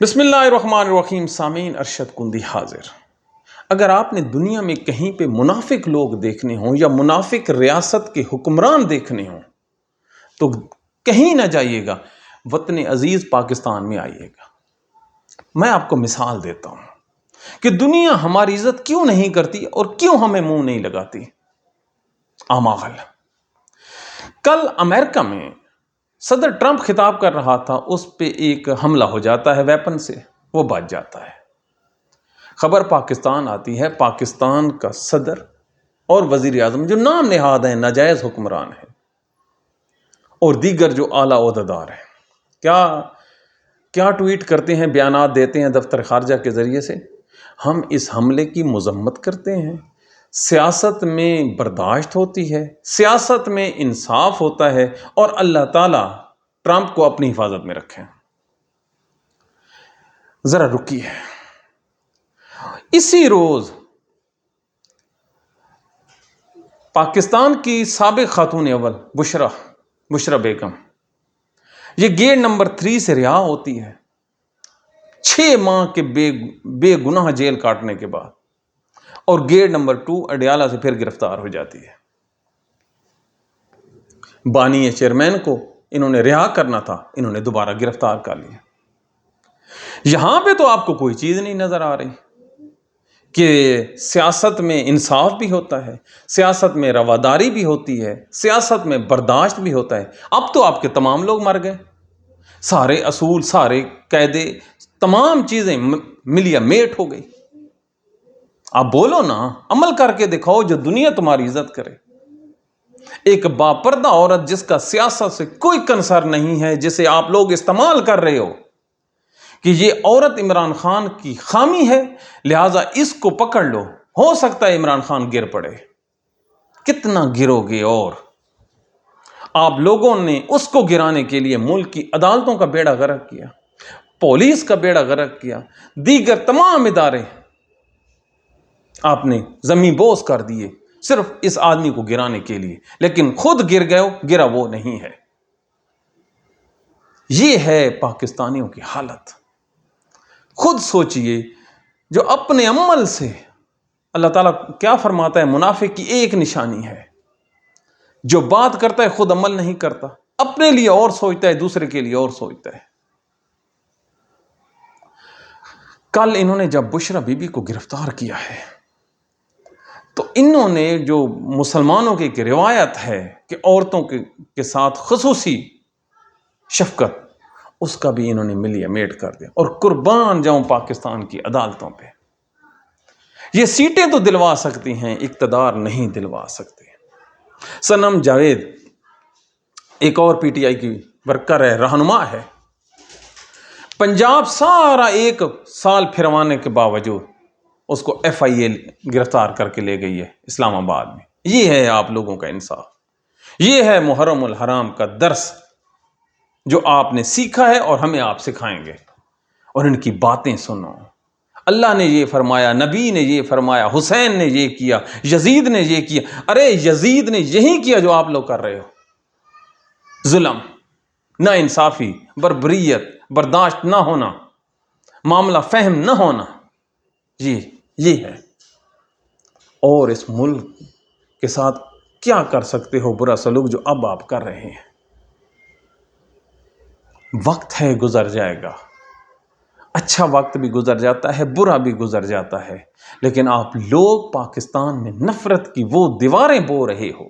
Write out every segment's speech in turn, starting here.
بسم اللہ الرحمن الرحیم. سامعین، ارشد کندی حاضر. اگر آپ نے دنیا میں کہیں پہ منافق لوگ دیکھنے ہوں یا منافق ریاست کے حکمران دیکھنے ہوں تو کہیں نہ جائیے گا، وطن عزیز پاکستان میں آئیے گا. میں آپ کو مثال دیتا ہوں کہ دنیا ہماری عزت کیوں نہیں کرتی اور کیوں ہمیں منہ نہیں لگاتی. آمال کل امریکہ میں صدر ٹرمپ خطاب کر رہا تھا، اس پہ ایک حملہ ہو جاتا ہے ویپن سے، وہ بچ جاتا ہے. خبر پاکستان آتی ہے، پاکستان کا صدر اور وزیر اعظم جو نام نہاد ہیں، ناجائز حکمران ہیں، اور دیگر جو اعلیٰ عہدیدار ہیں، کیا ٹویٹ کرتے ہیں، بیانات دیتے ہیں دفتر خارجہ کے ذریعے سے. ہم اس حملے کی مذمت کرتے ہیں. سیاست میں برداشت ہوتی ہے، سیاست میں انصاف ہوتا ہے، اور اللہ تعالیٰ ٹرمپ کو اپنی حفاظت میں رکھیں. ذرا رکیے. اسی روز پاکستان کی سابق خاتون اول بشرا بیگم یہ گیٹ نمبر 3 سے رہا ہوتی ہے 6 ماہ کے بے گناہ جیل کاٹنے کے بعد، اور گیٹ نمبر 2 اڈیالہ سے پھر گرفتار ہو جاتی ہے. بانی چیئرمین کو انہوں نے رہا کرنا تھا، انہوں نے دوبارہ گرفتار کر لیا. یہاں پہ تو آپ کو کوئی چیز نہیں نظر آ رہی کہ سیاست میں انصاف بھی ہوتا ہے، سیاست میں رواداری بھی ہوتی ہے، سیاست میں برداشت بھی ہوتا ہے. اب تو آپ کے تمام لوگ مر گئے، سارے اصول، سارے قاعدے، تمام چیزیں ملیا میٹ ہو گئی. آپ بولو نا، عمل کر کے دکھاؤ جو دنیا تمہاری عزت کرے. ایک باپردہ عورت جس کا سیاست سے کوئی کنسر نہیں ہے، جسے آپ لوگ استعمال کر رہے ہو کہ یہ عورت عمران خان کی خامی ہے، لہٰذا اس کو پکڑ لو، ہو سکتا ہے عمران خان گر پڑے. کتنا گرو گے؟ اور آپ لوگوں نے اس کو گرانے کے لیے ملک کی عدالتوں کا بیڑا غرق کیا، پولیس کا بیڑا غرق کیا، دیگر تمام ادارے آپ نے زمین بوس کر دیے صرف اس آدمی کو گرانے کے لیے، لیکن خود گر گئے ہو، گرا وہ نہیں ہے. یہ ہے پاکستانیوں کی حالت. خود سوچئے، جو اپنے عمل سے، اللہ تعالیٰ کیا فرماتا ہے، منافق کی ایک نشانی ہے، جو بات کرتا ہے خود عمل نہیں کرتا، اپنے لیے اور سوچتا ہے، دوسرے کے لیے اور سوچتا ہے. کل انہوں نے جب بشرا بی بی کو گرفتار کیا ہے تو انہوں نے جو مسلمانوں کی ایک روایت ہے کہ عورتوں کے ساتھ خصوصی شفقت، اس کا بھی انہوں نے ملیا میٹ کر دیا. اور قربان جاؤں پاکستان کی عدالتوں پہ. یہ سیٹیں تو دلوا سکتی ہیں، اقتدار نہیں دلوا سکتے. صنم جاوید ایک اور پی ٹی آئی کی ورکر ہے، رہنما ہے. پنجاب سارا 1 سال پھروانے کے باوجود اس کو FIA گرفتار کر کے لے گئی ہے اسلام آباد میں. یہ ہے آپ لوگوں کا انصاف. یہ ہے محرم الحرام کا درس جو آپ نے سیکھا ہے اور ہمیں آپ سکھائیں گے. اور ان کی باتیں سنو. اللہ نے یہ فرمایا، نبی نے یہ فرمایا، حسین نے یہ کیا، یزید نے یہ کیا. ارے یزید نے یہی کیا جو آپ لوگ کر رہے ہو. ظلم، نا انصافی، بربریت، برداشت نہ ہونا، معاملہ فہم نہ ہونا، یہ ہے. اور اس ملک کے ساتھ کیا کر سکتے ہو برا سلوک جو اب آپ کر رہے ہیں. وقت ہے، گزر جائے گا. اچھا وقت بھی گزر جاتا ہے، برا بھی گزر جاتا ہے، لیکن آپ لوگ پاکستان میں نفرت کی وہ دیواریں بو رہے ہو،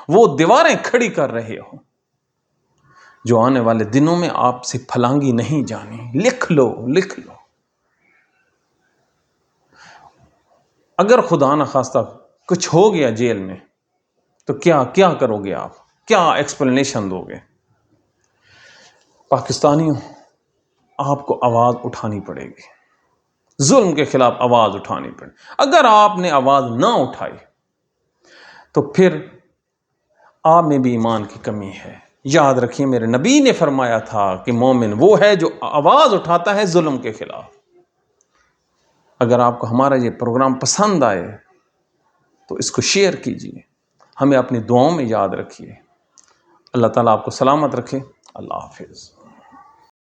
وہ دیواریں کھڑی کر رہے ہو جو آنے والے دنوں میں آپ سے پھلانگی نہیں جانی. لکھ لو. اگر خدا نخواستہ کچھ ہو گیا جیل میں تو کیا کرو گے آپ؟ کیا ایکسپلینیشن دو گے؟ پاکستانیوں، آپ کو آواز اٹھانی پڑے گی. ظلم کے خلاف آواز اٹھانی پڑے. اگر آپ نے آواز نہ اٹھائی تو پھر آپ میں بھی ایمان کی کمی ہے. یاد رکھیے، میرے نبی نے فرمایا تھا کہ مومن وہ ہے جو آواز اٹھاتا ہے ظلم کے خلاف. اگر آپ کو ہمارا یہ پروگرام پسند آئے تو اس کو شیئر کیجیے. ہمیں اپنی دعاؤں میں یاد رکھیے. اللہ تعالیٰ آپ کو سلامت رکھے. اللہ حافظ.